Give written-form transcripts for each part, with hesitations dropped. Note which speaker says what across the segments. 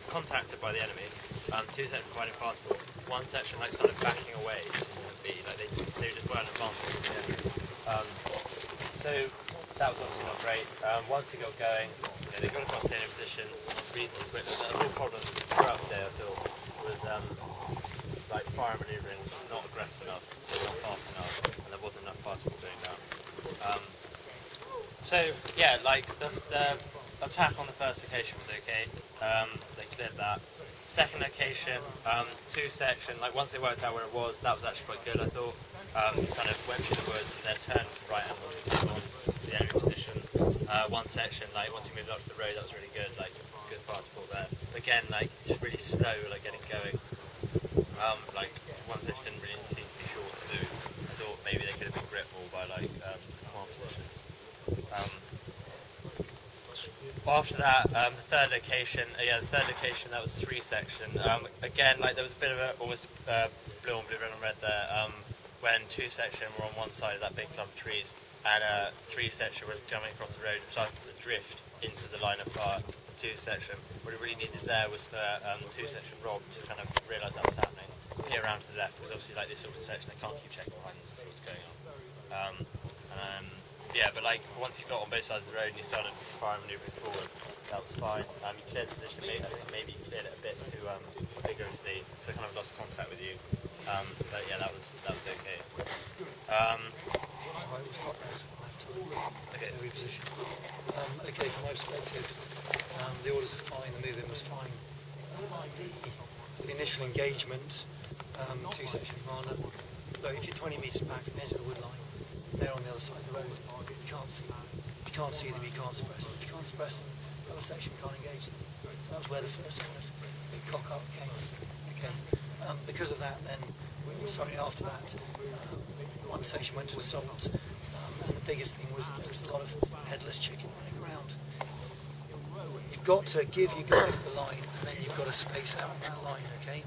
Speaker 1: contacted by the enemy. Two sections providing fast support. One section like started backing away to B, like they just weren't advancing to the enemy. So that was obviously not great. Once they got going, they got across the enemy position reasonably quickly. The real problem throughout the day, I feel, was like fire manoeuvring, just not aggressive enough, not fast enough, and there wasn't enough fast support going down. So yeah, like the attack on the first location was okay. They cleared that. Second location, two section, like once they worked out where it was, that was actually quite good, I thought. Kind of went through the woods and then turned right and on the enemy position. One section, like once you moved up to the road, that was really good, like good fast support there. But again, like just really slow, like getting going. Like one section didn't really seem to be sure what to do. I thought maybe they could have been gripped more by like more positions. After that, the third location, that was 3 section. Again, like there was a bit of a almost blue and blue, red and red there. When 2 section were on one side of that big clump of trees, and 3 section were jumping across the road and starting to drift into the line of fire. 2 section. What it really needed there was for 2 section Rob to kind of realise that was happening, get around to the left, because obviously like this sort of section they can't keep checking behind them to see what's going on. Yeah, but like once you got on both sides of the road and you started fire manoeuvring forward, that was fine. You cleared the position, maybe you cleared it a bit too vigorously, so I kind of lost contact with you. But yeah, that was okay. Okay.
Speaker 2: Reposition. Okay, from my perspective, the orders are fine, the movement was fine. The initial engagement, 2 section commander. Look, if you're 20 metres back from the edge of the wood line, they're on the other side of the road. You can't see them. You can't see them, you can't suppress them. If you can't suppress them, the other section can't engage them. So that was where the first kind of big cock up came. Okay. Because of that, then, after that, one section went to assault. And the biggest thing was there was a lot of headless chicken running around. You've got to give your guys the line, and then you've got to space out that line, okay?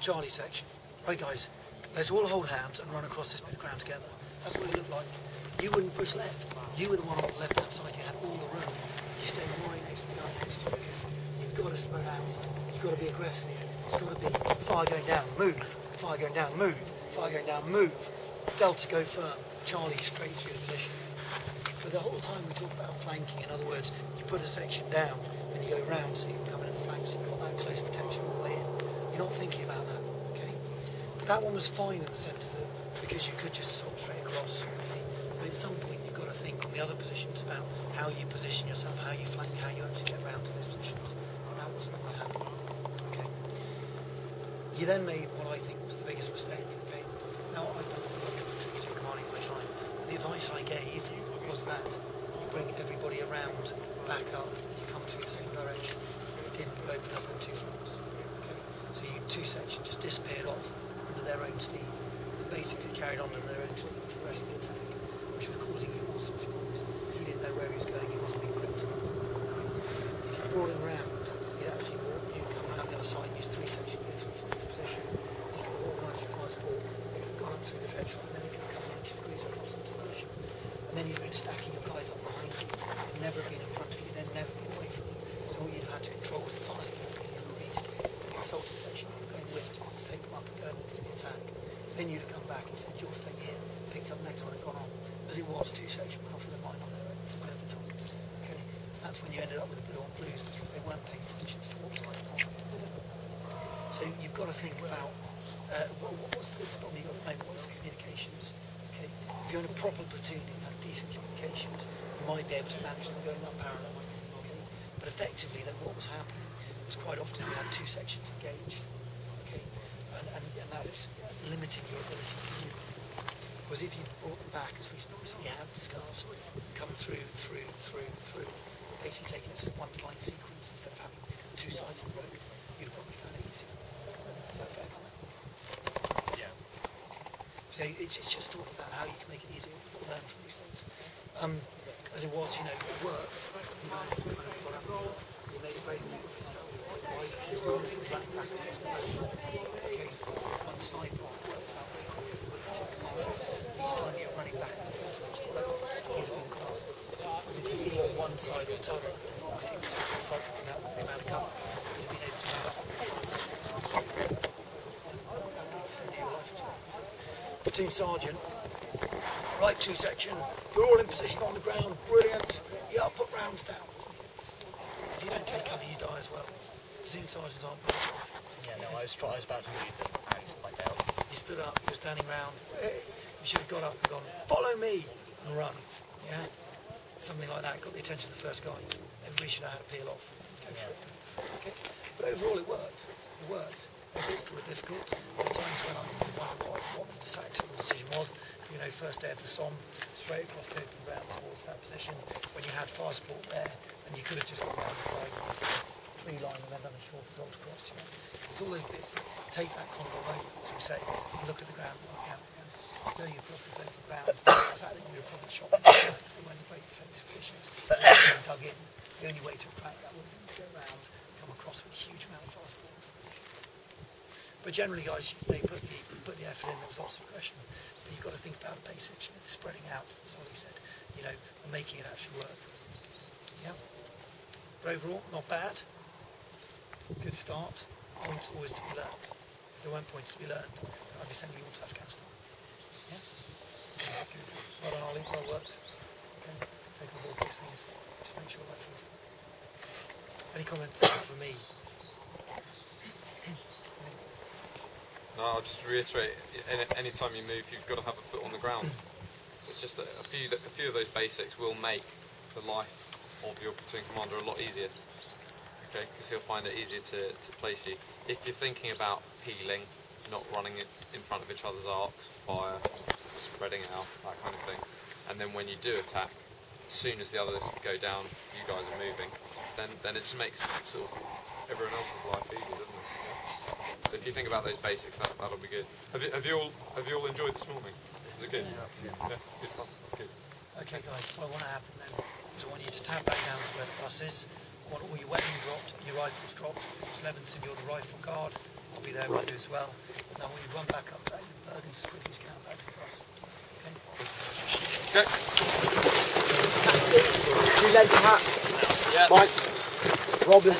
Speaker 2: Charlie section. Right, guys, let's all hold hands and run across this bit of ground together. That's what it looked like. You wouldn't push left. You were the one on the left-hand side. You had all the room. You stayed right next to the guy next to you. You've got to spread out. You've got to be aggressive. It's got to be fire going down, move. Fire going down, move. Fire going down, move. Delta go firm. Charlie straight through the position. But the whole time we talk about flanking, in other words, you put a section down and you go round so you can come in at the flanks. You've got that close protection all the way in. You're not thinking about that, okay? That one was fine in the sense that because you could just assault straight across, okay? But at some point you've got to think on the other positions about how you position yourself, how you flank, how you actually get round to those positions. And that wasn't what was happening, okay? You then made what I think was the biggest mistake, okay? Now, I've done a lot of infantry commanding my time. The advice I gave was that you bring everybody around, back up, you come through the same direction. It didn't open up on 2 fronts. Okay? So you 2 sections just disappeared off under their own steam and basically carried on under their own steam for the rest of the attack, which was causing you all sorts of problems. He didn't know where he was going, he wasn't being gripped enough. If you brought him around, he'd actually brought you come out the other side and use 3 sections to get through from his position. He could have organised your fire support, he could have gone up through the trench line, then he could have come 90 degrees across into the position. And then you've been stacking your guys up behind you. You've never been in front of you, then never been away from you. So all you've had to control was the fast support that you've relieved. The assaulting section you were going with to take them up and go into the attack. Then you'd have come back and said, you're staying here, picked up next one and gone on. As it was, 2 sections went off with a mine on their own at the top. Okay? That's when you ended up with the blue on blues because they weren't paying attention to what was going on. So you've got to think about what's the biggest problem you've got at the moment, what's the communications. Okay? If you're in a proper platoon and you have decent communications, you might be able to manage them going up parallel. Okay? But effectively, then what was happening was quite often you had 2 sections engaged. Okay? And that was limiting your ability to move. Whereas if you brought them back, as we have discussed, come through, basically taking this one line sequence instead of having 2 sides of the road, you'd probably found it easier. Is that fair comment?
Speaker 1: Yeah.
Speaker 2: So it's just talking about how you can make it easier to learn from these things. As it was, it worked. You guys kind of got up yourself. You made a great move of yourself. Why you were running back against the road. Okay, one sniper worked out very quickly with the 2 commander. Each time you're running back and forth across the road, you'd have been caught. If you were on one side or the other, I think the second cycle from that would be about up. You've been able to move up. Extend your life expectancy. Platoon sergeant, right 2 section. You're all in position on the ground. Brilliant. Yeah, put rounds down. If you don't take cover, you die as well. Platoon sergeants aren't put off.
Speaker 3: Yeah, no, I was about to move them and I failed.
Speaker 2: You stood up, you were standing round. You should have got up and gone, follow me, and run. Yeah? Something like that. Got the attention of the first guy. Everybody should know how to peel off. Go for it. Okay? But overall, it worked. It worked. Maybe it's still difficult. There were times when I wondered what the tactical decision was. You know, first day of the Somme, straight across the open ground towards that position, when you had fire support there, and you could have just gone down the side, tree line, and then done a short assault across. You know, it's all those bits that take that condor moment, as we say, and look at the ground, look out, going across this open ground. The fact that you were probably shot in the back, they weren't great defensive positions. So you dug in. The only way to crack that would be to go around, come across with a huge amount of fire support. But generally, guys, you put the effort in. There was lots of aggression, but you've got to think about the basics. You know, spreading out, as Ollie said. You know, and making it actually work. Yeah. But overall, not bad. Good start. Points always to be learned. If there weren't points to be learned, I'd be sending you all to Afghanistan. Yeah. Good. Well done, Ollie. Well worked. Okay. Take on board those things. Just make sure that feels. Any comments for me?
Speaker 4: No, I'll just reiterate, any time you move, you've got to have a foot on the ground. So it's just a few of those basics will make the life of your platoon commander a lot easier. Okay, because he'll find it easier to place you. If you're thinking about peeling, not running it in front of each other's arcs, fire, spreading out, that kind of thing. And then when you do attack, as soon as the others go down, you guys are moving, then it just makes sort of everyone else's life easier, doesn't it? So if you think about those basics, that'll be good. Have you all enjoyed this morning? Was it good? Yeah. Good fun. Good.
Speaker 2: Okay, guys. What I want to happen then is I want you to tab back down to where the bus is. I want all your weapons dropped, your rifles dropped. It's Levinson, you're the rifle guard. I'll be there with you as well. And I want you to run back up to Edinburgh as quickly as you can back to the bus. Okay.
Speaker 4: Okay.
Speaker 3: You lent a hat.
Speaker 1: Yeah.
Speaker 3: Mike. Robin.